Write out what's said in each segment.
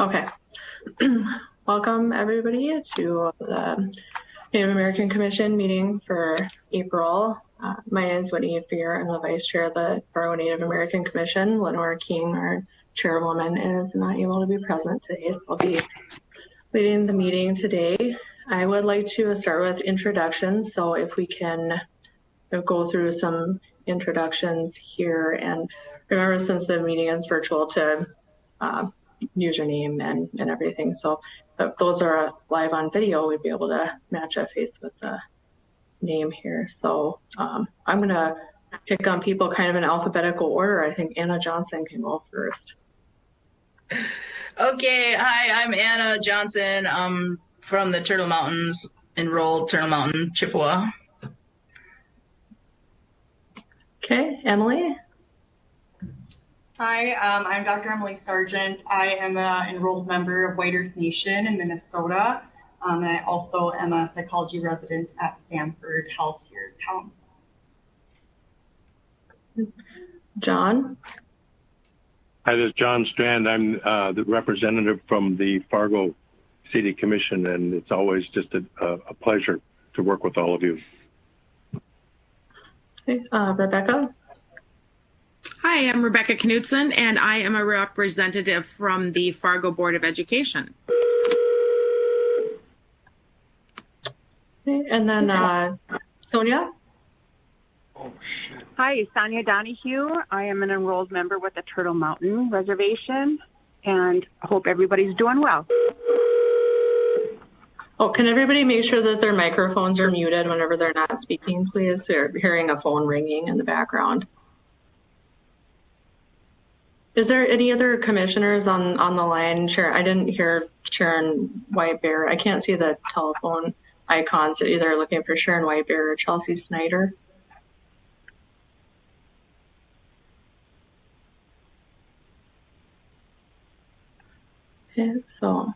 Okay. Welcome everybody to the Native American Commission meeting for April. My name is Whitney Fear. I'm the Vice Chair of the Fargo Native American Commission. Lenore King, our Chairwoman, is not able to be present today, so I'll be leading the meeting today. I would like to start with introductions, so if we can go through some introductions here, and remember, since the meeting is virtual, to username and everything. So if those are live on video, we'd be able to match a face with the name here. So I'm gonna pick on people kind of in alphabetical order. I think Anna Johnson can go first. Okay, hi, I'm Anna Johnson. I'm from the Turtle Mountains, enrolled Turtle Mountain, Chippewa. Okay, Emily. Hi, I'm Dr. Emily Sargent. I am an enrolled member of White Earth Nation in Minnesota, and I also am a psychology resident at Sanford Health here in town. John. Hi, this is John Strand. I'm the representative from the Fargo City Commission, and it's always just a pleasure to work with all of you. Okay, Rebecca. Hi, I'm Rebecca Knutson, and I am a representative from the Fargo Board of Education. Okay, and then Sonia. Hi, Sonia Donahue. I am an enrolled member with the Turtle Mountain Reservation, and I hope everybody's doing well. Oh, can everybody make sure that their microphones are muted whenever they're not speaking, please? They're hearing a phone ringing in the background. Is there any other commissioners on the line? Sharon, I didn't hear Sharon Whitebear. I can't see the telephone icons. Either looking for Sharon Whitebear or Chelsea Snyder. Okay, so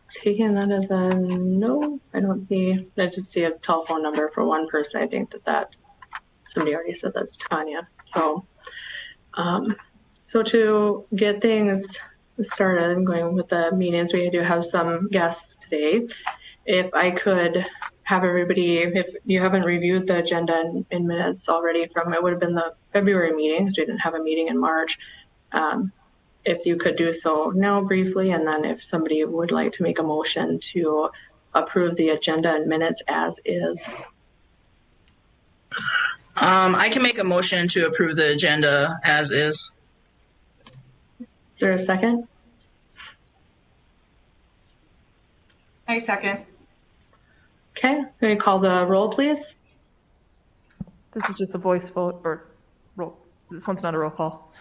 taking that as a no, I don't see, I just see a telephone number for one person. I think that somebody already said that's Tanya. So, so to get things started, I'm going with the meetings. We do have some guests today. If I could have everybody, if you haven't reviewed the agenda in minutes already from, it would have been the February meeting, because we didn't have a meeting in March. If you could do so now briefly, and then if somebody would like to make a motion to approve the agenda in minutes as is. I can make a motion to approve the agenda as is. Is there a second? I second. Okay, can we call the roll, please? This is just a voice vote or roll. This one's not a roll call.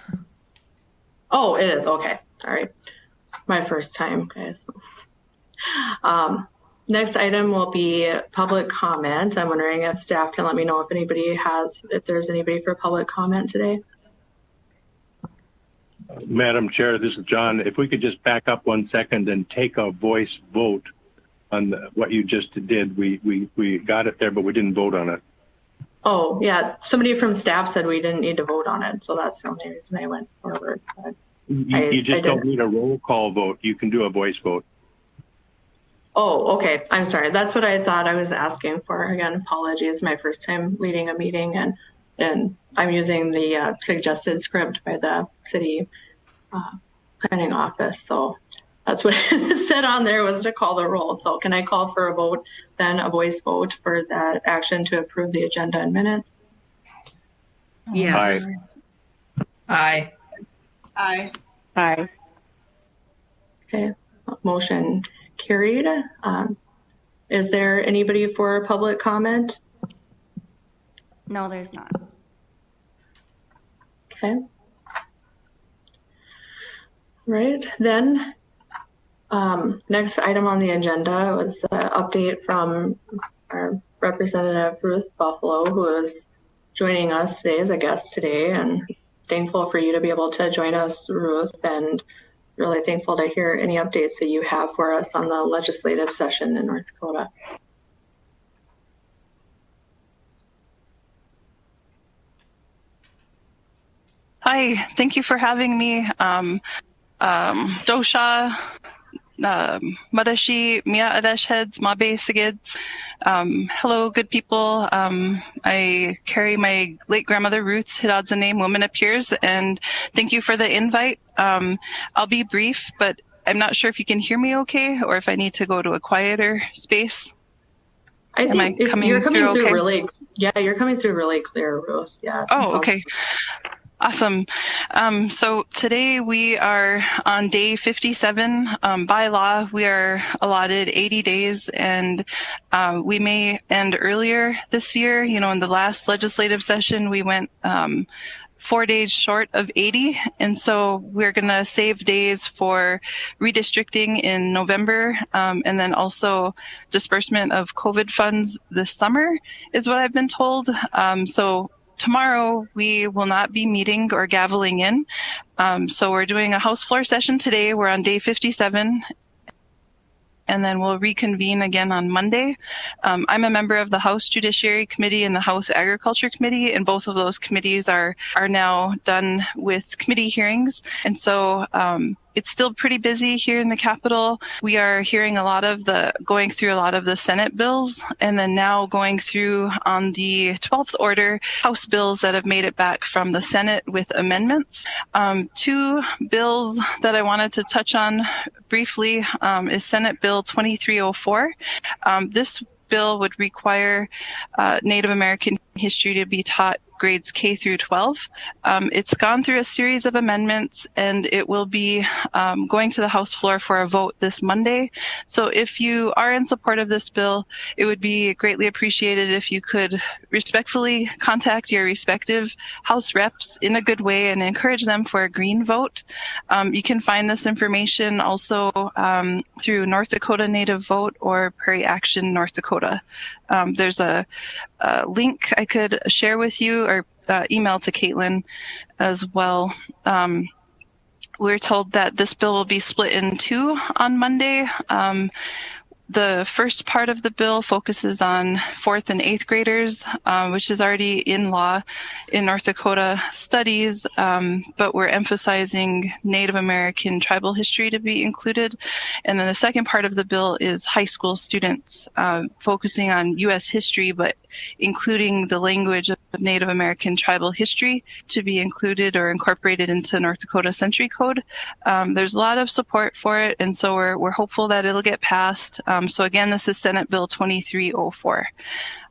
Oh, it is. Okay. All right. My first time, guys. Next item will be public comment. I'm wondering if staff can let me know if there's anybody for public comment today. Madam Chair, this is John. If we could just back up 1 second and take a voice vote on what you just did. We got it there, but we didn't vote on it. Oh, yeah. Somebody from staff said we didn't need to vote on it, so that's the only reason I went forward. But you just don't need a roll call vote. You can do a voice vote. Oh, okay. I'm sorry. That's what I thought I was asking for. Again, apologies. My first time leading a meeting, and I'm using the suggested script by the city planning office. So that's what it said on there, was to call the roll. So can I call for a vote, then a voice vote for that action to approve the agenda in minutes? Yes. Aye. Aye. Aye. Okay, motion carried. Is there anybody for public comment? No, there's not. Okay. Right, then next item on the agenda was an update from our representative Ruth Buffalo, who is joining us today as a guest today, and thankful for you to be able to join us, Ruth, and really thankful to hear any updates that you have for us on the legislative session in North Dakota. Hi, thank you for having me. Dosha, Madashi, Mia Adeshheads, Mabe Sigids. Hello, good people. I carry my late grandmother Ruth's Hidadza name, Woman Appears, and thank you for the invite. I'll be brief, but I'm not sure if you can hear me okay or if I need to go to a quieter space. I think you're coming through really, you're coming through really clear, Ruth. Yeah. Oh, okay. Awesome. So today we are on day 57. By law, we are allotted 80 days, and we may end earlier this year. You know, in the last legislative session, we went 4 days short of 80. And so we're going to save days for redistricting in November, and then also disbursement of COVID funds this summer is what I've been told. So tomorrow we will not be meeting or gaveling in. So we're doing a House floor session today. We're on day 57. And then we'll reconvene again on Monday. I'm a member of the House Judiciary Committee and the House Agriculture Committee, and both of those committees are now done with committee hearings. And so it's still pretty busy here in the Capitol. We are hearing going through a lot of the Senate bills, and then now going through on the 12th order House bills that have made it back from the Senate with amendments. Two bills that I wanted to touch on briefly is Senate Bill 2304. This bill would require Native American history to be taught grades K through 12. It's gone through a series of amendments, and it will be going to the House floor for a vote this Monday. So if you are in support of this bill, it would be greatly appreciated if you could respectfully contact your respective House reps in a good way and encourage them for a green vote. You can find this information also through North Dakota Native Vote or Prairie Action North Dakota. There's a link I could share with you, or email to Caitlin as well. We're told that this bill will be split in two on Monday. The first part of the bill focuses on 4th and 8th graders, which is already in law in North Dakota studies, but we're emphasizing Native American tribal history to be included. And then the second part of the bill is high school students, focusing on U.S. history, but including the language of Native American tribal history to be included or incorporated into North Dakota Century Code. There's a lot of support for it, and so we're hopeful that it'll get passed. So again, this is Senate Bill 2304.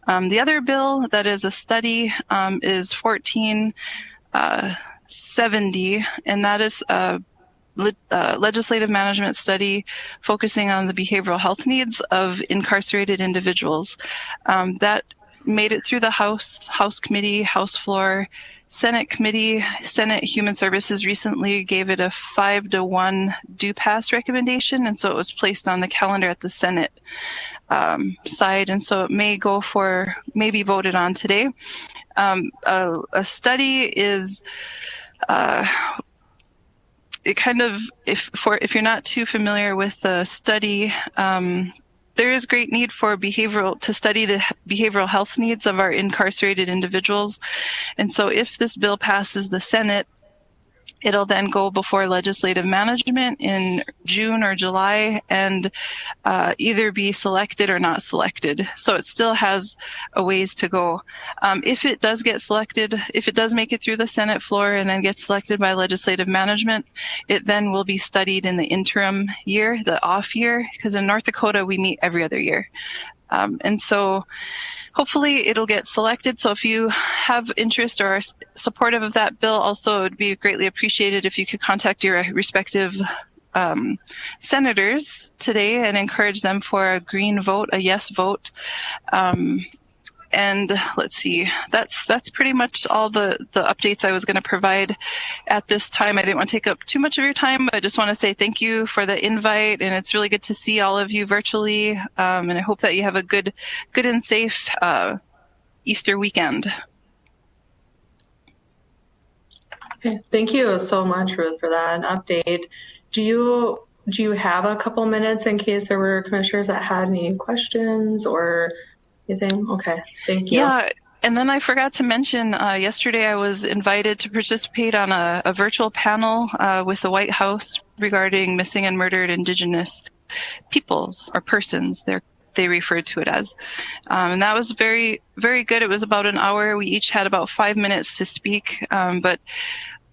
The other bill that is a study is 1470, and that is a legislative management study focusing on the behavioral health needs of incarcerated individuals. That made it through the House Committee, House floor, Senate Committee. Senate Human Services recently gave it a 5-1 do pass recommendation, and so it was placed on the calendar at the Senate side, and so it may be voted on today. A study is it kind of, if you're not too familiar with the study, there is great need for to study the behavioral health needs of our incarcerated individuals. And so if this bill passes the Senate, it'll then go before legislative management in June or July and either be selected or not selected. So it still has a ways to go. If it does get selected, if it does make it through the Senate floor and then gets selected by legislative management, it then will be studied in the interim year, the off year, because in North Dakota, we meet every other year. And so hopefully it'll get selected. So if you have interest or are supportive of that bill, also it would be greatly appreciated if you could contact your respective senators today and encourage them for a green vote, a yes vote. And let's see, that's pretty much all the updates I was going to provide at this time. I didn't want to take up too much of your time, but I just want to say thank you for the invite, and it's really good to see all of you virtually. And I hope that you have a good and safe Easter weekend. Okay. Thank you so much, Ruth, for that update. Do you have a couple minutes in case there were commissioners that had any questions or anything? Okay, thank you. Yeah, And then I forgot to mention, yesterday I was invited to participate on a virtual panel with the White House regarding missing and murdered Indigenous peoples or persons. They referred to it as. And that was very, very good. It was about an hour. We each had about 5 minutes to speak, but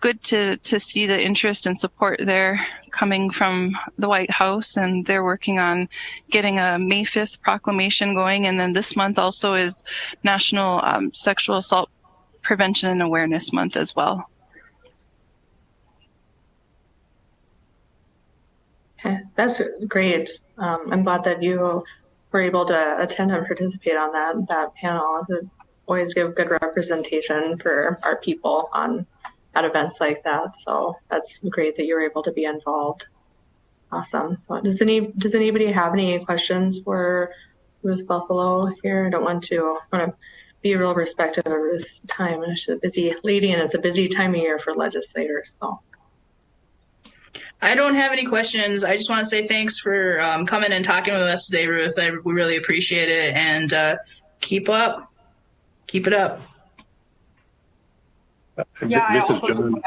good to see the interest and support there coming from the White House, and they're working on getting a May 5th proclamation going. And then this month also is National Sexual Assault Prevention and Awareness Month as well. Okay, that's great. I'm glad that you were able to attend and participate on that panel. It always give good representation for our people at events like that. So that's great that you were able to be involved. Awesome. So does anybody have any questions for Ruth Buffalo here? I want to be real respectful of Ruth's time. She's a busy lady, and it's a busy time of year for legislators. So I don't have any questions. I just want to say thanks for coming and talking with us today, Ruth. We really appreciate it, and keep it up. Yeah, I also just want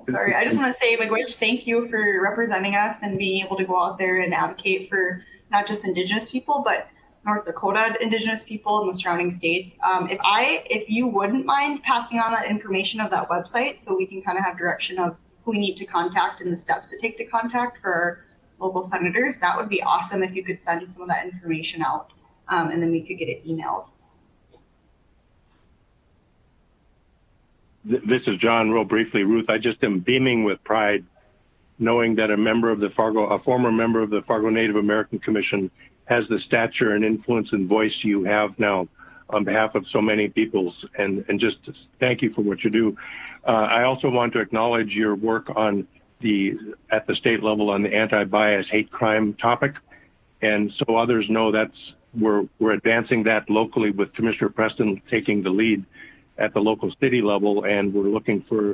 to, I just want to say, Miigwech, thank you for representing us and being able to go out there and advocate for not just Indigenous people, but North Dakota Indigenous people in the surrounding states. If you wouldn't mind passing on that information of that website so we can kind of have direction of who we need to contact and the steps to take to contact for our local senators, that would be awesome if you could send some of that information out, and then we could get it emailed. This is John. Real briefly, Ruth, I just am beaming with pride knowing that a former member of the Fargo Native American Commission has the stature and influence and voice you have now on behalf of so many peoples, and just thank you for what you do. I also want to acknowledge your work at the state level on the anti-bias hate crime topic, and so others know we're advancing that locally with Commissioner Preston taking the lead at the local city level, and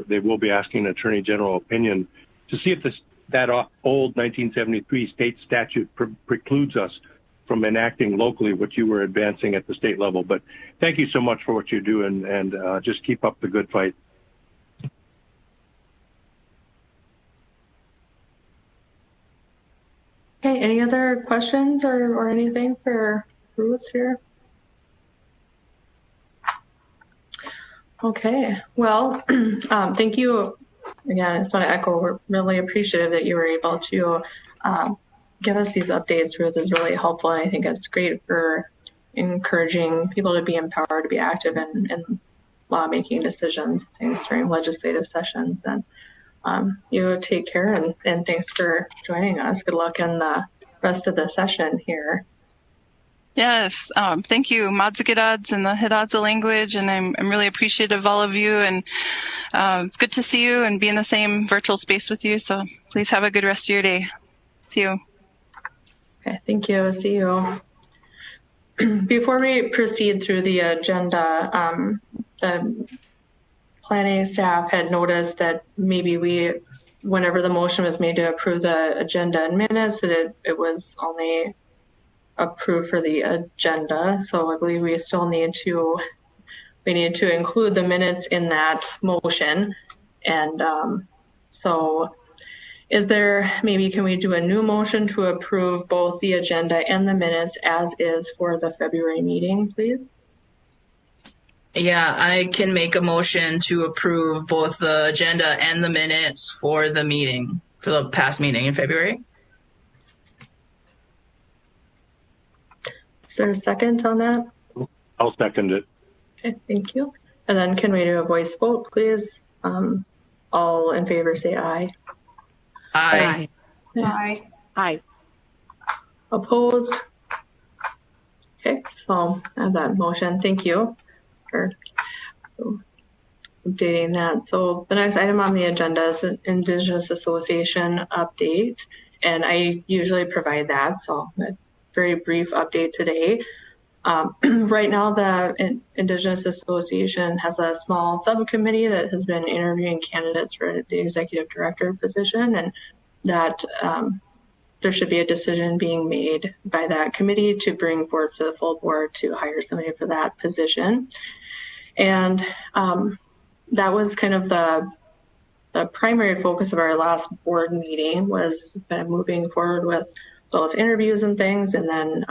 they will be asking Attorney General opinion to see if that old 1973 state statute precludes us from enacting locally what you were advancing at the state level. But thank you so much for what you do, and just keep up the good fight. okay, any other questions or anything for Ruth here? Okay, well, thank you again. I just want to echo, we're really appreciative that you were able to give us these updates. Ruth is really helpful, and I think it's great for encouraging people to be empowered to be active in lawmaking decisions, things during legislative sessions. And you take care, and thanks for joining us. Good luck in the rest of the session here. Yes, thank you, Madzigidads in the Hidatsa language, and I'm really appreciative of all of you, and it's good to see you and be in the same virtual space with you, so please have a good rest of your day. See you. Okay, thank you. See you. Before we proceed through the agenda, the planning staff had noticed that maybe whenever the motion was made to approve the agenda and minutes, that it was only approved for the agenda. So I believe we still need to include the minutes in that motion. And so can we do a new motion to approve both the agenda and the minutes as is for the February meeting, please? Yeah, I can make a motion to approve both the agenda and the minutes for the past meeting in February. Is there a second on that? I'll second it. Okay, thank you. And then can we do a voice vote, please? All in favor say aye. Aye. Aye. Aye. Opposed? Okay, so I have that motion. Thank you for updating that. So the next item on the agenda is an Indigenous Association update, and I usually provide that, so a very brief update today. Right now, the Indigenous Association has a small subcommittee that has been interviewing candidates for the executive director position, and that there should be a decision being made by that committee to bring forward to the full board to hire somebody for that position. And that was kind of the primary focus of our last board meeting, was kind of moving forward with those interviews and things, and then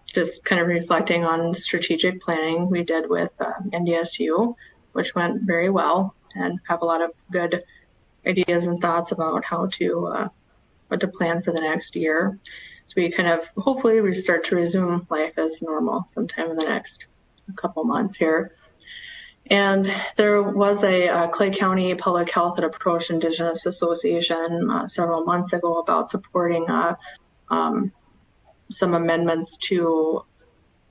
just kind of reflecting on strategic planning we did with NDSU, which went very well, and have a lot of good ideas and thoughts about how to what to plan for the next year. So we kind of, hopefully we start to resume life as normal sometime in the next couple months here. And there was a Clay County Public Health that approached Indigenous Association several months ago about supporting some amendments to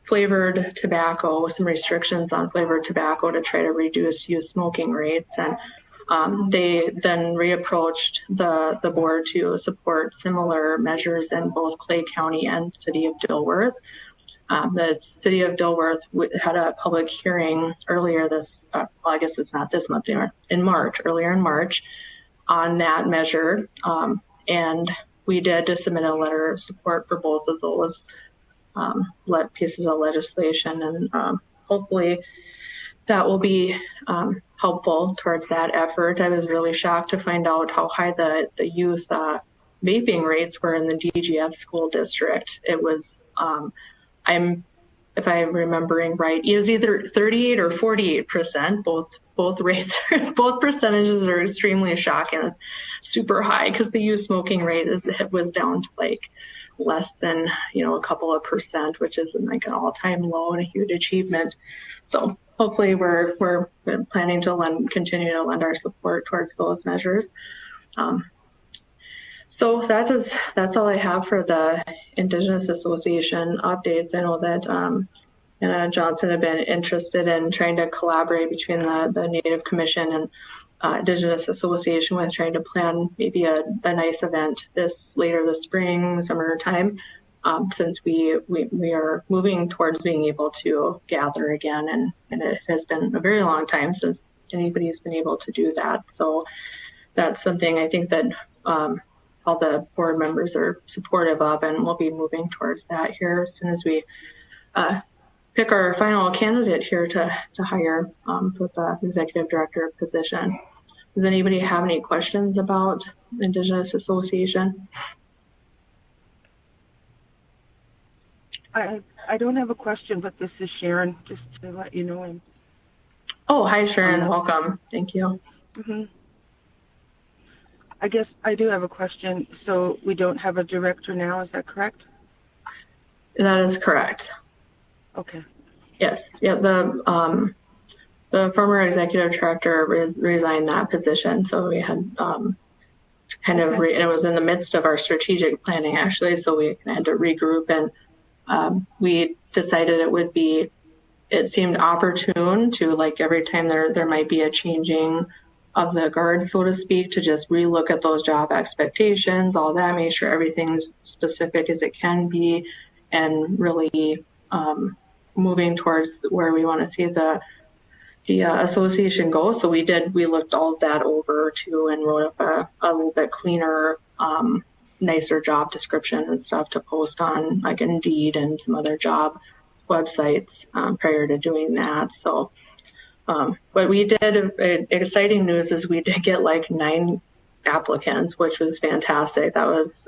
flavored tobacco, some restrictions on flavored tobacco to try to reduce youth smoking rates. And they then reapproached the board to support similar measures in both Clay County and City of Dilworth. The City of Dilworth had a public hearing earlier this, well, I guess it's not this month anymore, earlier in March, on that measure. And we did submit a letter of support for both of those pieces of legislation, and hopefully that will be helpful towards that effort. I was really shocked to find out how high the youth vaping rates were in the DGF school district. It was, if I'm remembering right, it was either 38 or 48%. Both rates, both percentages are extremely shocking. It's super high because the youth smoking rate was down to like less than, a couple of percent, which is like an all-time low and a huge achievement. So hopefully we're planning to continue to lend our support towards those measures. So that's all I have for the Indigenous Association updates. I know that Anna Johnson had been interested in trying to collaborate between the Native Commission and Indigenous Association with trying to plan maybe a nice event later this spring, summertime, since we are moving towards being able to gather again, and it has been a very long time since anybody's been able to do that. So that's something I think that all the board members are supportive of, and we'll be moving towards that here as soon as we pick our final candidate here to hire for the executive director position. Does anybody have any questions about Indigenous Association? I don't have a question, but this is Sharon, just to let you know. Oh, hi Sharon, welcome. Thank you. Mm-hmm. I guess I do have a question. So we don't have a director now, is that correct? That is correct. Okay. Yes. Yeah. The former executive director resigned that position, so we had kind of it was in the midst of our strategic planning actually, so we had to regroup, and we decided it seemed opportune to, like, every time there might be a changing of the guard, so to speak, to just relook at those job expectations, all that, make sure everything's specific as it can be, and really moving towards where we want to see the association go. So we looked all of that over too, and wrote up a little bit cleaner, nicer job description and stuff to post on like Indeed and some other job websites prior to doing that. So, but we did, exciting news is we did get like 9 applicants, which was fantastic. That was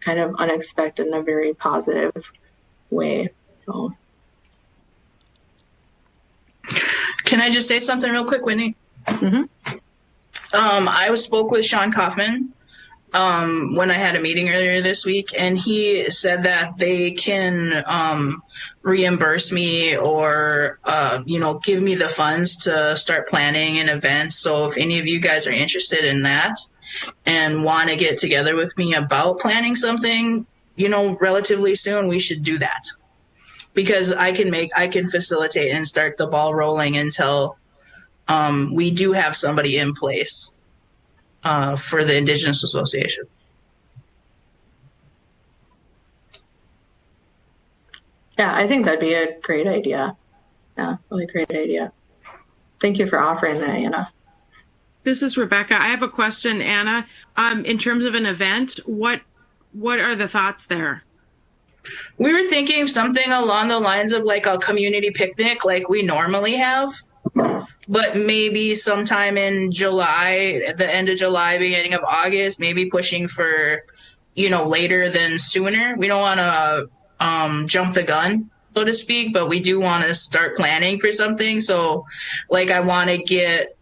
kind of unexpected in a very positive way. So. Can I just say something real quick, Whitney? Mm-hmm. I spoke with Sean Kaufman when I had a meeting earlier this week, and he said that they can reimburse me or give me the funds to start planning an event. So if any of you guys are interested in that and want to get together with me about planning something, relatively soon, we should do that. Because I can facilitate and start the ball rolling until we do have somebody in place for the Indigenous Association. Yeah, I think that'd be a great idea. Yeah, really great idea. Thank you for offering that, Anna. This is Rebecca. I have a question, Anna. In terms of an event, what what are the thoughts there? We were thinking something along the lines of like a community picnic like we normally have, but maybe sometime in July, at the end of July, beginning of August, maybe pushing for, later than sooner. We don't want to jump the gun, so to speak, but we do want to start planning for something. So like I want to get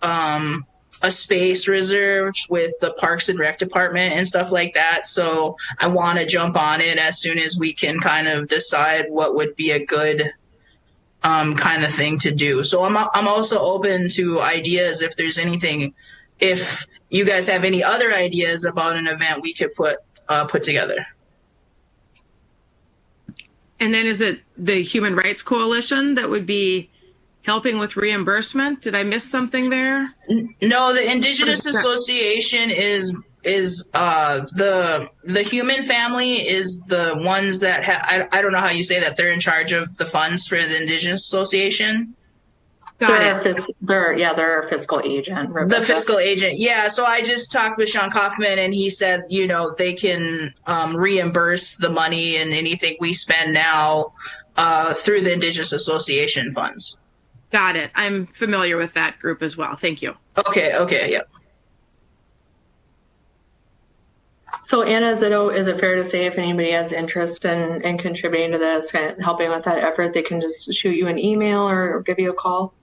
a space reserved with the Parks and Rec department and stuff like that. So I want to jump on it as soon as we can kind of decide what would be a good kind of thing to do. So I'm also open to ideas if there's anything, if you guys have any other ideas about an event we could put together. And then is it the Human Rights Coalition that would be helping with reimbursement? Did I miss something there? No, the Indigenous Association is the Human Family is the ones that I don't know how you say that. They're in charge of the funds for the Indigenous Association. Got it. They're our fiscal agent. Rebecca. The fiscal agent, yeah. So I just talked with Sean Kaufman, and he said, they can reimburse the money and anything we spend now through the Indigenous Association funds. Got it. I'm familiar with that group as well. Thank you. Okay, yeah. So Anna, is it fair to say if anybody has interest in contributing to this, kind of helping with that effort, they can just shoot you an email or give you a call?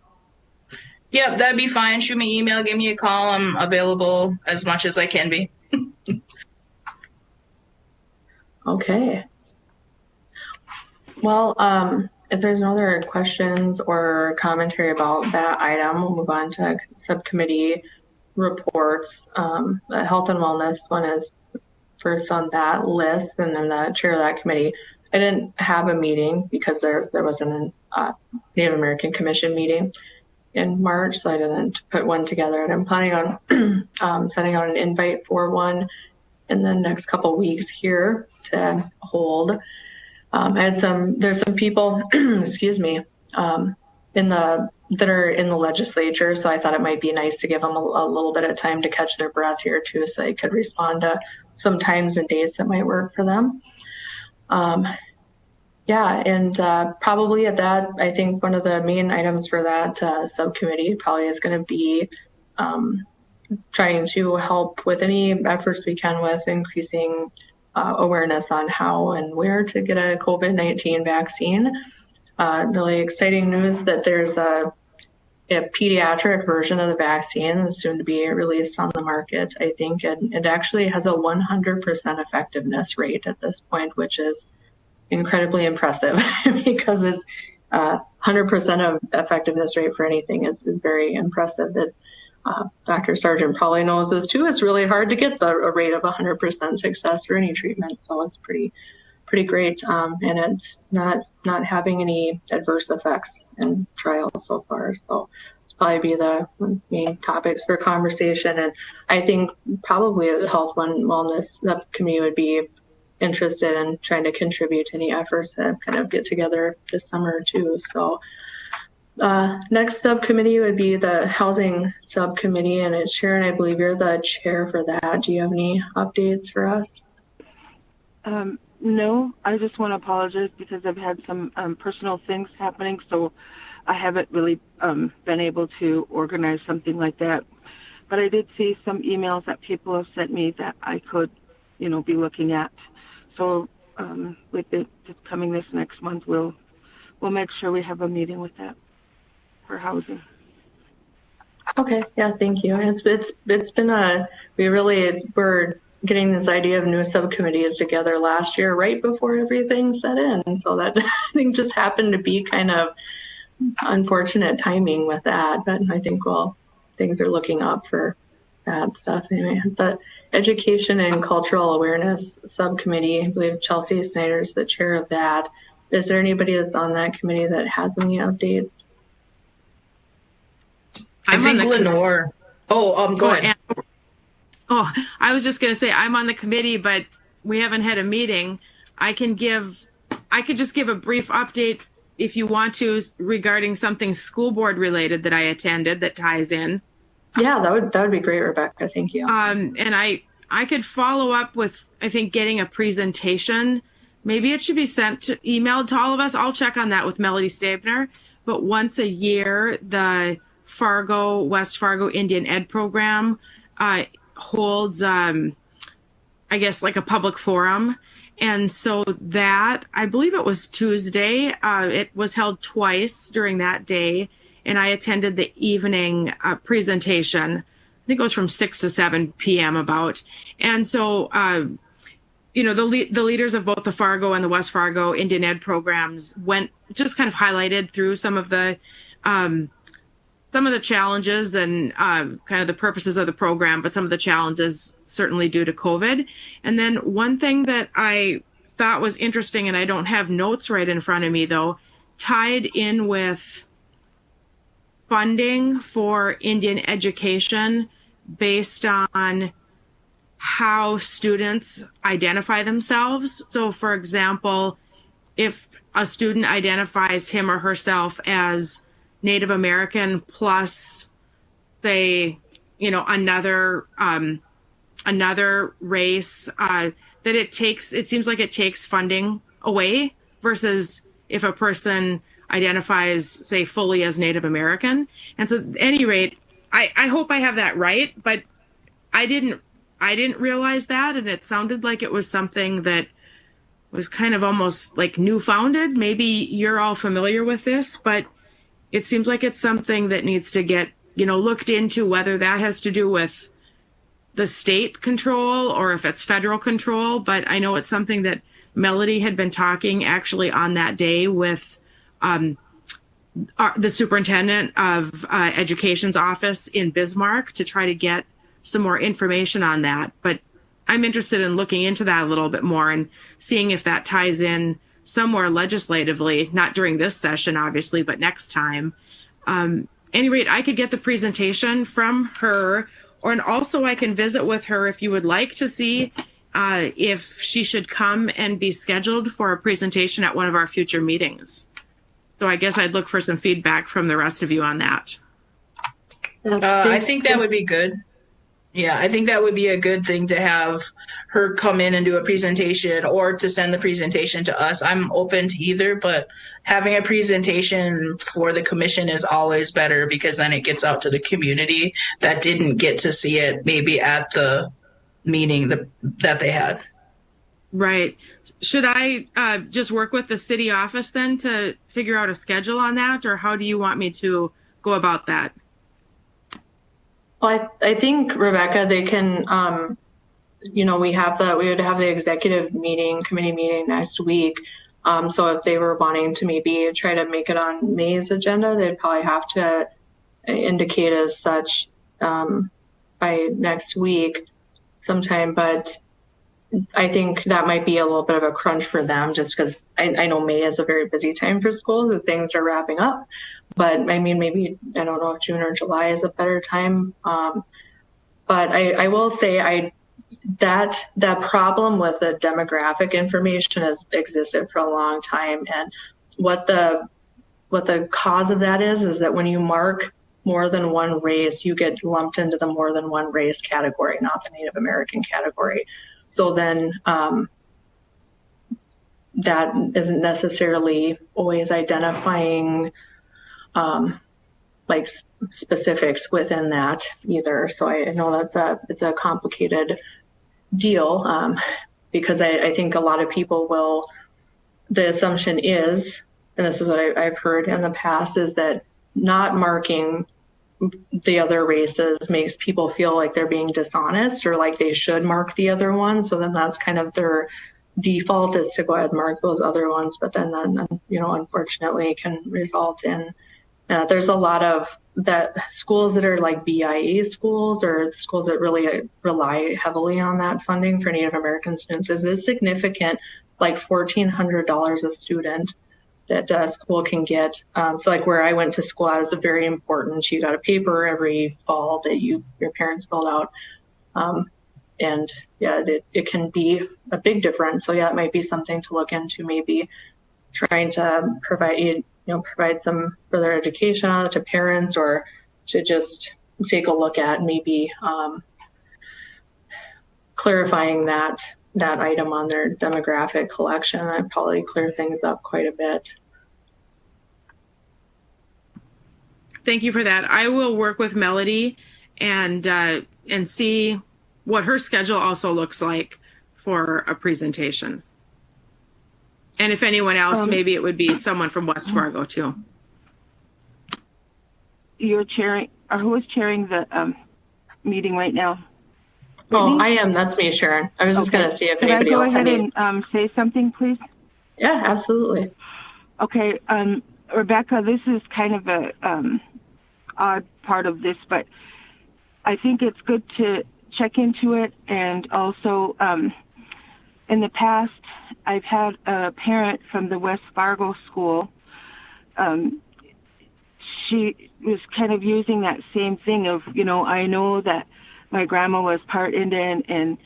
Yeah, that'd be fine. Shoot me an email, give me a call. I'm available as much as I can be. Okay. Well, if there's no other questions or commentary about that item, we'll move on to subcommittee reports. The health and wellness one is first on that list, and then the chair of that committee. I didn't have a meeting because there wasn't a Native American Commission meeting in March, so I didn't put one together. And I'm planning on sending out an invite for one in the next couple weeks here to hold. There's some people, excuse me, that are in the legislature, so I thought it might be nice to give them a little bit of time to catch their breath here too, so they could respond to some times and days that might work for them. Probably at that, I think one of the main items for that subcommittee probably is going to be trying to help with any efforts we can with increasing awareness on how and where to get a COVID-19 vaccine. Really exciting news that there's a pediatric version of the vaccine that's soon to be released on the market, I think, and it actually has a 100% effectiveness rate at this point, which is incredibly impressive because it's 100% of effectiveness rate for anything is very impressive. It's Dr. Sargent probably knows this too. It's really hard to get a rate of 100% success for any treatment, so it's pretty great, and it's not having any adverse effects in trials so far. So it's probably be the main topics for conversation, and I think probably the health and wellness subcommittee would be interested in trying to contribute to any efforts that kind of get together this summer too. So next subcommittee would be the housing subcommittee, and it's Sharon, I believe you're the chair for that. Do you have any updates for us? No, I just want to apologize because I've had some personal things happening, so I haven't really been able to organize something like that. But I did see some emails that people have sent me that I could, be looking at. So with it coming this next month, we'll make sure we have a meeting with that for housing. Okay, yeah, thank you. It's been we're getting this idea of new subcommittees together last year, right before everything set in. So that I think just happened to be kind of unfortunate timing with that. But I think, things are looking up for that stuff. Anyway, the Education and Cultural Awareness Subcommittee, I believe Chelsea Snyder is the chair of that. Is there anybody that's on that committee that has any updates? I think Lenore. Go ahead. I was just going to say I'm on the committee, but we haven't had a meeting. I could just give a brief update if you want to regarding something school board related that I attended that ties in. Yeah, that would be great, Rebecca. Thank you. And I could follow up with, I think, getting a presentation. Maybe it should be emailed to all of us. I'll check on that with Melody Stabner. But once a year, the West Fargo Indian Ed program holds, I guess, like a public forum. And so that, I believe it was Tuesday, it was held twice during that day. And I attended the evening presentation. I think it was from 6 to 7 p.m. about. And so, the leaders of both the Fargo and the West Fargo Indian Ed programs just kind of highlighted through some of the challenges and kind of the purposes of the program, but some of the challenges certainly due to COVID. And then one thing that I thought was interesting, and I don't have notes right in front of me though, tied in with funding for Indian education based on how students identify themselves. So for example, if a student identifies him or herself as Native American plus, say, another race, that it seems like it takes funding away versus if a person identifies, say, fully as Native American. And so at any rate, I hope I have that right, but I didn't realize that. And it sounded like it was something that was kind of almost like newfounded. Maybe you're all familiar with this, but it seems like it's something that needs to get, looked into, whether that has to do with the state control or if it's federal control. But I know it's something that Melody had been talking actually on that day with the superintendent of education's office in Bismarck to try to get some more information on that. But I'm interested in looking into that a little bit more and seeing if that ties in somewhere legislatively, not during this session, obviously, but next time. Any rate, I could get the presentation from her, and also I can visit with her if you would like to see if she should come and be scheduled for a presentation at one of our future meetings. So I guess I'd look for some feedback from the rest of you on that. I think that would be good. Yeah, I think that would be a good thing to have her come in and do a presentation or to send the presentation to us. I'm open to either, but having a presentation for the commission is always better because then it gets out to the community that didn't get to see it maybe at the meeting that they had. Right. Should I just work with the city office then to figure out a schedule on that, or how do you want me to go about that? Well, I think, Rebecca, they can, we would have the executive committee meeting next week. So if they were wanting to maybe try to make it on May's agenda, they'd probably have to indicate as such by next week sometime. But I think that might be a little bit of a crunch for them just because I know May is a very busy time for schools and things are wrapping up. But I mean, maybe, I don't know if June or July is a better time. But I will say that problem with the demographic information has existed for a long time. And what the cause of that is that when you mark more than one race, you get lumped into the more than one race category, not the Native American category. So then that isn't necessarily always identifying like specifics within that either. So I know it's a complicated deal because I think a lot of people the assumption is, and this is what I've heard in the past, is that not marking the other races makes people feel like they're being dishonest or like they should mark the other one. So then that's kind of their default, is to go ahead and mark those other ones. But then unfortunately can result in there's a lot of that schools that are like BIA schools or schools that really rely heavily on that funding for Native American students is significant, like $1,400 a student that a school can get. So like where I went to school, that was very important. You got a paper every fall that your parents filled out. And yeah, it can be a big difference. So yeah, it might be something to look into, maybe trying to provide some further education to parents, or to just take a look at maybe clarifying that item on their demographic collection, I'd probably clear things up quite a bit. Thank you for that. I will work with Melody and see what her schedule also looks like for a presentation. And if anyone else, maybe it would be someone from West Fargo too. You're chairing, or who is chairing the meeting right now? Oh, Brittany? I am. That's me, Sharon. I was just going to see if anybody else had any. Can I go ahead and say something, please? Yeah, absolutely. Okay, Rebecca, this is kind of a odd part of this, but I think it's good to check into it. And also, in the past, I've had a parent from the West Fargo school. She was kind of using that same thing of, I know that my grandma was part Indian, and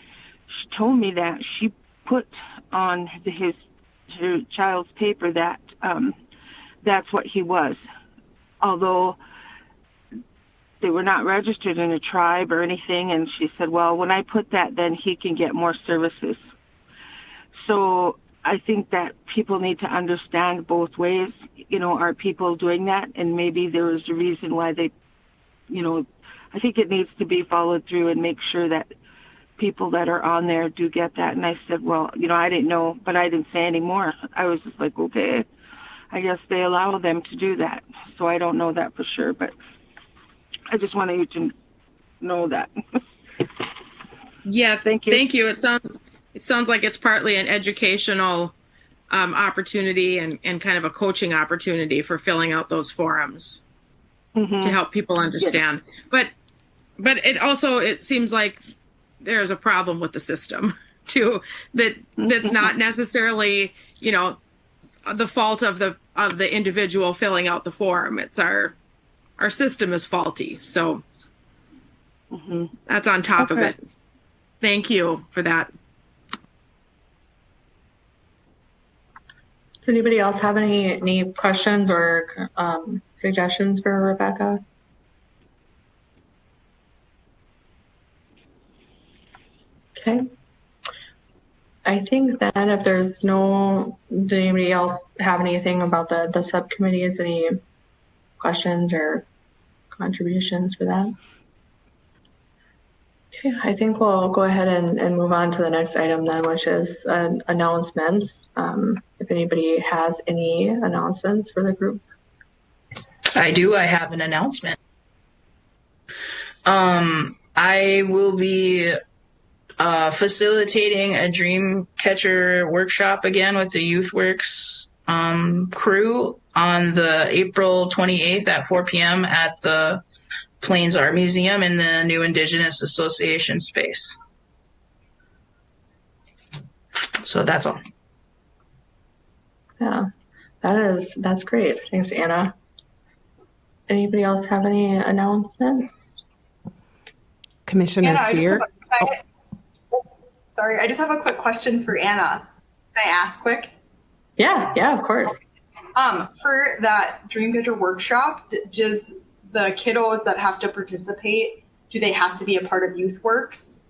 she told me that she put on her child's paper that that's what he was, although they were not registered in a tribe or anything. And she said, well, when I put that, then he can get more services. So I think that people need to understand both ways. Are people doing that? And maybe there is a reason why they, I think it needs to be followed through and make sure that people that are on there do get that. And I said, well, I didn't know, but I didn't say any more. I was just like, okay, I guess they allow them to do that. So I don't know that for sure, but I just wanted you to know that. Yeah, thank you. Thank you. It sounds like it's partly an educational opportunity and kind of a coaching opportunity for filling out those forums to help people understand. Yeah. But it seems like there's a problem with the system too, that's not necessarily, the fault of the individual filling out the form. It's our system is faulty. So that's on top of it. Thank you for that. Does anybody else have any questions or suggestions for Rebecca? Okay. I think then if there's did anybody else have anything about the subcommittees, any questions or contributions for that? Okay, I think we'll go ahead and move on to the next item then, which is announcements. If anybody has any announcements for the group. I do. I have an announcement. I will be facilitating a dream catcher workshop again with the YouthWorks crew on the April 28th at 4 p.m. at the Plains Art Museum in the new Indigenous Association space. So that's all. Yeah, that's great. Thanks, Anna. Anybody else have any announcements? Commissioner Anna, Fear. Sorry, I just have a quick question for Anna. Can I ask quick? Yeah, of course. For that Dreamcatcher workshop, does the kiddos that have to participate, do they have to be a part of YouthWorks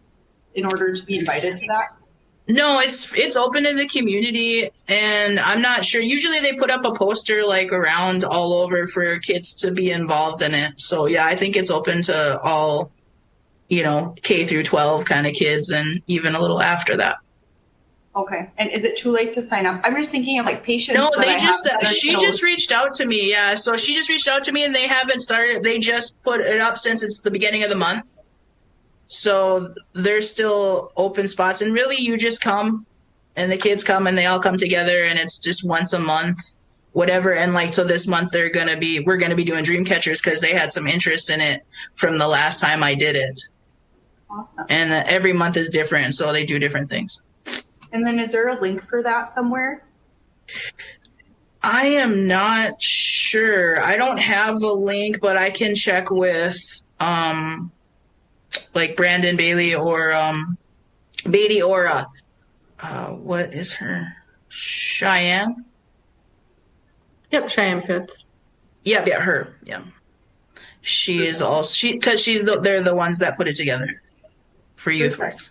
in order to be invited to that? No, it's open to the community, and I'm not sure. Usually they put up a poster like around all over for kids to be involved in it. So yeah, I think it's open to all, K through 12 kind of kids and even a little after that. Okay. And is it too late to sign up? I'm just thinking of like patients. No, she just reached out to me. Yeah. So she just reached out to me and they haven't started. They just put it up since it's the beginning of the month. So there's still open spots, and really you just come and the kids come and they all come together, and it's just once a month, whatever. And so this month we're going to be doing dream catchers because they had some interest in it from the last time I did it. Awesome. And every month is different. So they do different things. And then is there a link for that somewhere? I am not sure. I don't have a link, but I can check with Brandon Bailey or Beatty or what is her? Cheyenne? Yep, Cheyenne Pitts. Yeah, her. Yeah. She is also because they're the ones that put it together for YouthWorks.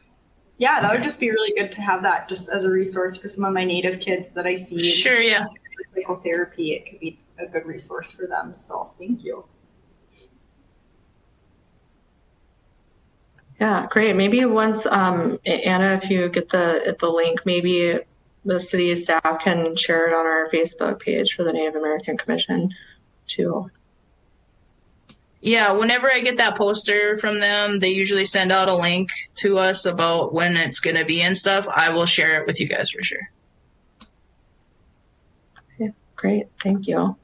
Yeah, that would just be really good to have that just as a resource for some of my Native kids that I see. Sure, yeah. Psychotherapy, it could be a good resource for them. So thank you. Yeah, great. Maybe once, Anna, if you get the link, maybe the city staff can share it on our Facebook page for the Native American Commission too. Yeah, whenever I get that poster from them, they usually send out a link to us about when it's going to be and stuff. I will share it with you guys for sure. Okay, great. Thank you.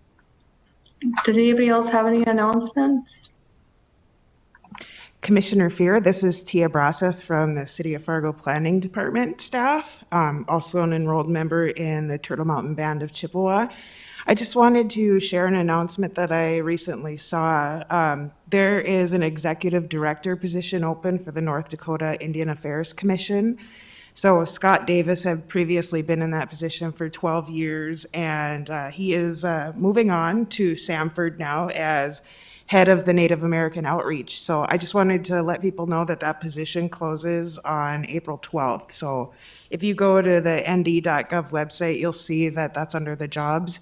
Did anybody else have any announcements? Commissioner Fear, this is Tia Braseth from the City of Fargo Planning Department staff, also an enrolled member in the Turtle Mountain Band of Chippewa. I just wanted to share an announcement that I recently saw. There is an executive director position open for the North Dakota Indian Affairs Commission. So Scott Davis had previously been in that position for 12 years, and he is moving on to Samford now as head of the Native American Outreach. So I just wanted to let people know that that position closes on April 12th. So if you go to the nd.gov website, you'll see that that's under the jobs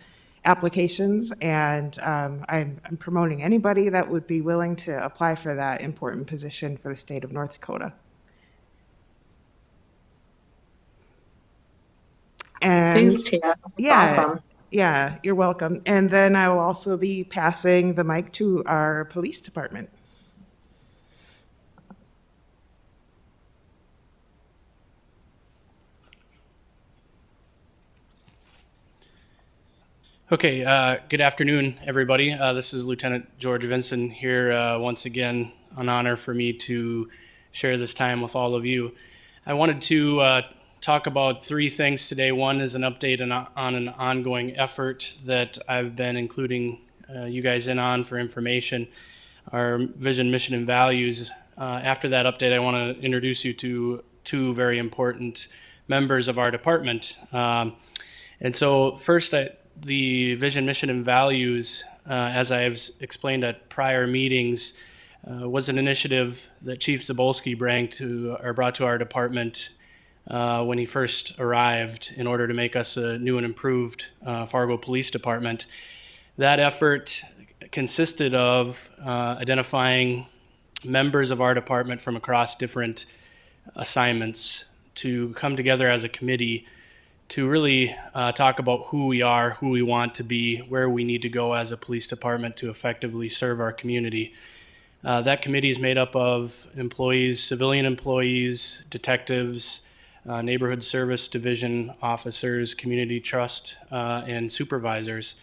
applications, and I'm promoting anybody that would be willing to apply for that important position for the state of North Dakota. And Thanks, Tia. yeah, Awesome. yeah, you're welcome. And then I will also be passing the mic to our police department. Okay, good afternoon, everybody. This is Lieutenant George Vinson here once again. An honor for me to share this time with all of you. I wanted to talk about three things today. One is an update on an ongoing effort that I've been including you guys in on for information, our vision, mission, and values. After that update, I want to introduce you to two very important members of our department. And so first, the vision, mission, and values, as I've explained at prior meetings, was an initiative that Chief Zabolski brought to our department when he first arrived in order to make us a new and improved Fargo Police Department. That effort consisted of identifying members of our department from across different assignments to come together as a committee to really talk about who we are, who we want to be, where we need to go as a police department to effectively serve our community. That committee is made up of employees, civilian employees, detectives, neighborhood service division officers, community trust, and supervisors.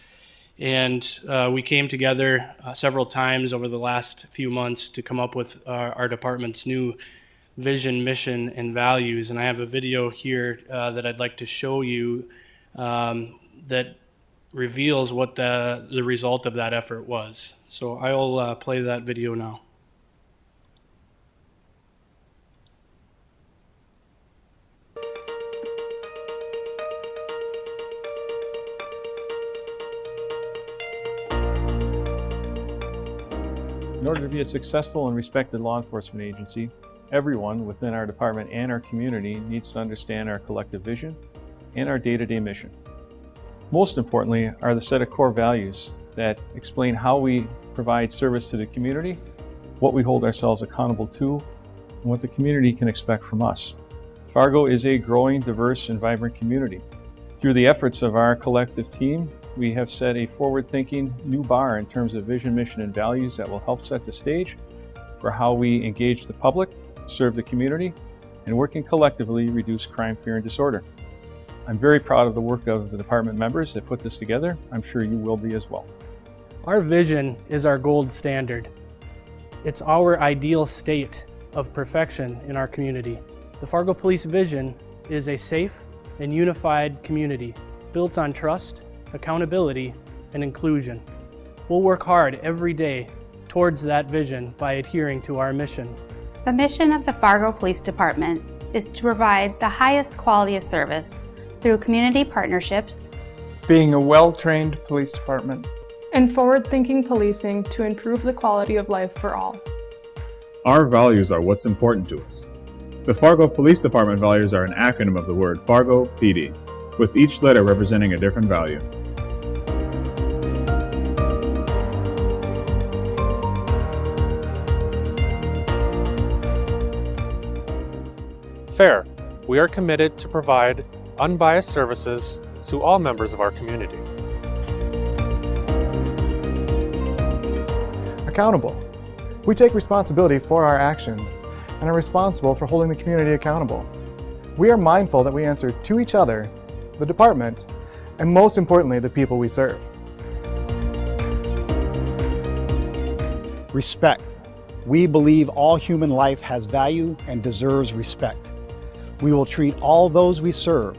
And we came together several times over the last few months to come up with our department's new vision, mission, and values. And I have a video here that I'd like to show you that reveals what the result of that effort was. So I'll play that video now. In order to be a successful and respected law enforcement agency, everyone within our department and our community needs to understand our collective vision and our day-to-day mission. Most importantly are the set of core values that explain how we provide service to the community, what we hold ourselves accountable to, and what the community can expect from us. Fargo is a growing, diverse, and vibrant community. Through the efforts of our collective team, we have set a forward-thinking new bar in terms of vision, mission, and values that will help set the stage for how we engage the public, serve the community, and working collectively reduce crime, fear, and disorder. I'm very proud of the work of the department members that put this together. I'm sure you will be as well. Our vision is our gold standard. It's our ideal state of perfection in our community. The Fargo Police vision is a safe and unified community built on trust, accountability, and inclusion. We'll work hard every day towards that vision by adhering to our mission. The mission of the Fargo Police Department is to provide the highest quality of service through community partnerships, being a well-trained police department, and forward-thinking policing to improve the quality of life for all. Our values are what's important to us. The Fargo Police Department values are an acronym of the word Fargo PD, with each letter representing a different value. FAIR. We are committed to provide unbiased services to all members of our community. Accountable. We take responsibility for our actions and are responsible for holding the community accountable. We are mindful that we answer to each other, the department, and most importantly, the people we serve. Respect. We believe all human life has value and deserves respect. We will treat all those we serve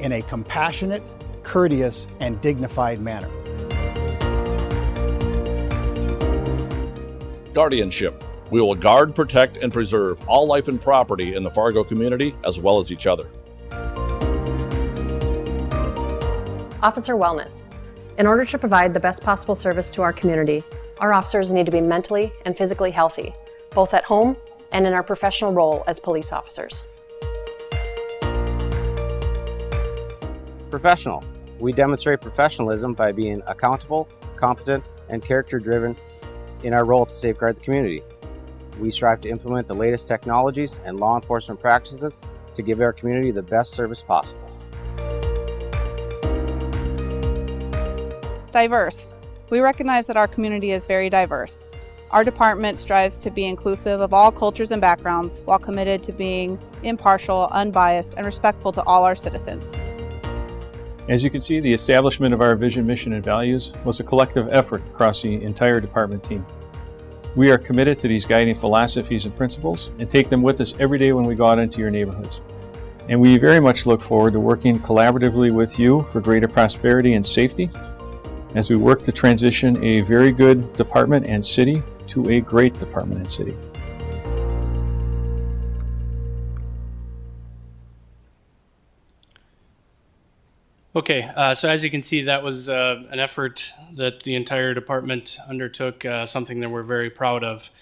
in a compassionate, courteous, and dignified manner. Guardianship. We will guard, protect, and preserve all life and property in the Fargo community as well as each other. Officer wellness. In order to provide the best possible service to our community, our officers need to be mentally and physically healthy, both at home and in our professional role as police officers. Professional. We demonstrate professionalism by being accountable, competent, and character-driven in our role to safeguard the community. We strive to implement the latest technologies and law enforcement practices to give our community the best service possible. Diverse. We recognize that our community is very diverse. Our department strives to be inclusive of all cultures and backgrounds while committed to being impartial, unbiased, and respectful to all our citizens. As you can see, the establishment of our vision, mission, and values was a collective effort across the entire department team. We are committed to these guiding philosophies and principles and take them with us every day when we go out into your neighborhoods. And we very much look forward to working collaboratively with you for greater prosperity and safety as we work to transition a very good department and city to a great department and city. Okay, so as you can see, that was an effort that the entire department undertook, something that we're very proud of.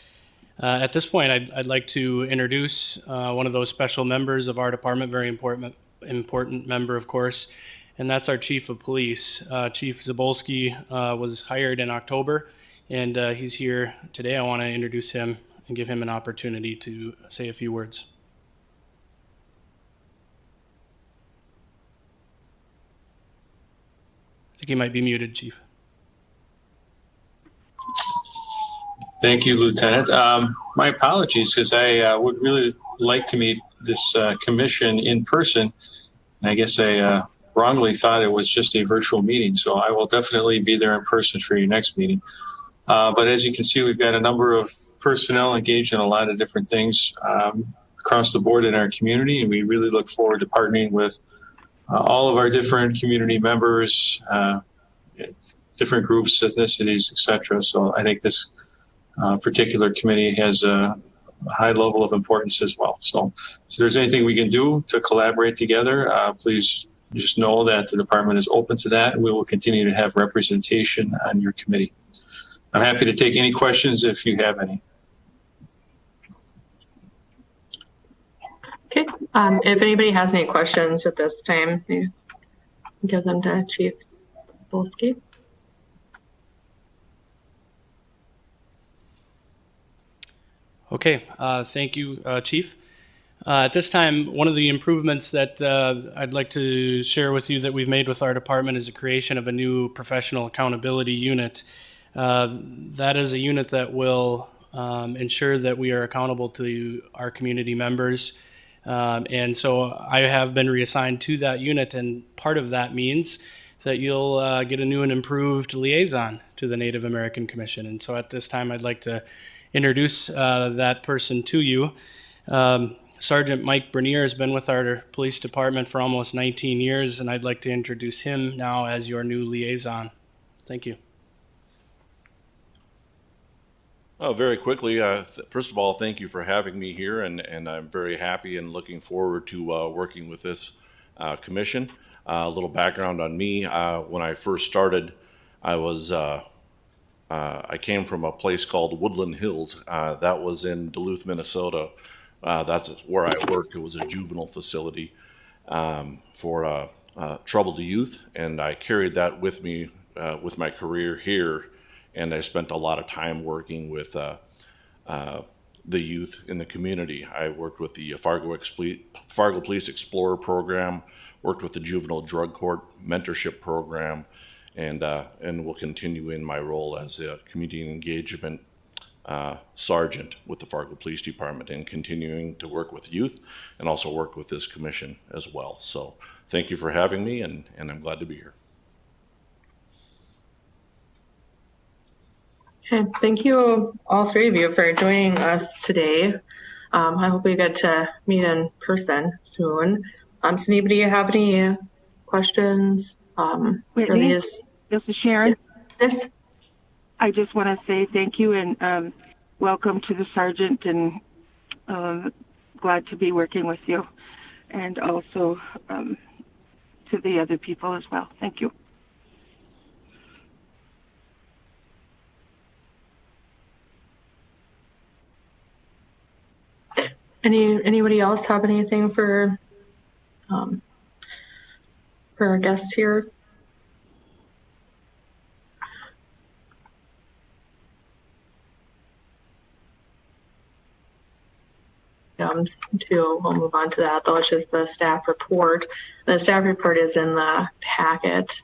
At this point, I'd like to introduce one of those special members of our department, very important member, of course, and that's our Chief of Police. Chief Zabolski was hired in October, and he's here today. I want to introduce him and give him an opportunity to say a few words. I think he might be muted, Chief. Thank you, Lieutenant. My apologies, because I would really like to meet this commission in person. And I guess I wrongly thought it was just a virtual meeting, so I will definitely be there in person for your next meeting. But as you can see, we've got a number of personnel engaged in a lot of different things across the board in our community, and we really look forward to partnering with all of our different community members, different groups, ethnicities, etc. So I think this particular committee has a high level of importance as well. So if there's anything we can do to collaborate together, please just know that the department is open to that, and we will continue to have representation on your committee. I'm happy to take any questions if you have any. Okay, if anybody has any questions at this time, you can give them to Chief Zabolski. Okay, thank you, Chief. At this time, one of the improvements that I'd like to share with you that we've made with our department is the creation of a new professional accountability unit. That is a unit that will ensure that we are accountable to our community members. And so I have been reassigned to that unit, and part of that means that you'll get a new and improved liaison to the Native American Commission. And so at this time, I'd like to introduce that person to you. Sergeant Mike Bernier has been with our police department for almost 19 years, and I'd like to introduce him now as your new liaison. Thank you. Very quickly, first of all, thank you for having me here, and I'm very happy and looking forward to working with this commission. A little background on me: when I first started, I came from a place called Woodland Hills. That was in Duluth, Minnesota. That's where I worked. It was a juvenile facility for troubled youth, and I carried that with me with my career here, and I spent a lot of time working with the youth in the community. I worked with the Fargo Police Explorer program, worked with the Juvenile Drug Court mentorship program, and will continue in my role as a community engagement sergeant with the Fargo Police Department, and continuing to work with youth and also work with this commission as well. So thank you for having me, and I'm glad to be here. Okay, thank you all three of you for joining us today. I hope we get to meet in person soon. Does anybody have any questions for these? This is Sharon. Yes. I just want to say thank you and welcome to the sergeant, and glad to be working with you, and also to the other people as well. Thank you. Anybody else have anything for our guests here? We'll move on to that, though, which is the staff report. The staff report is in the packet,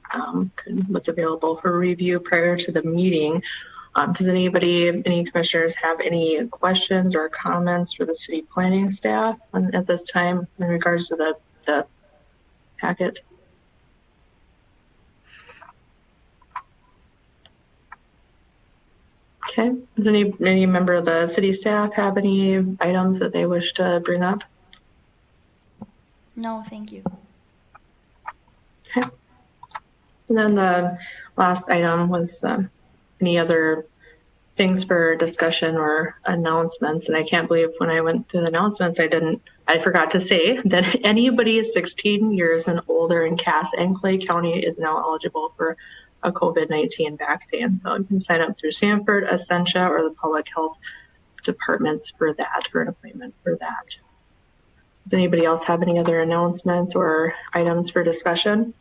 what's available for review prior to the meeting. Does any commissioners have any questions or comments for the city planning staff at this time in regards to the packet? Okay, does any member of the city staff have any items that they wish to bring up? No, thank you. Okay. And then the last item was any other things for discussion or announcements. And I can't believe when I went through the announcements, I forgot to say that anybody 16 years and older in Cass and Clay County is now eligible for a COVID-19 vaccine. So you can sign up through Sanford, Essentia, or the public health departments for an appointment for that. Does anybody else have any other announcements or items for discussion?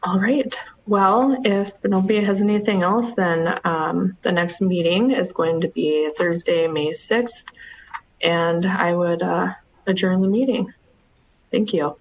All right. Well, if nobody has anything else, then the next meeting is going to be Thursday, May 6th, and I would adjourn the meeting. Thank you.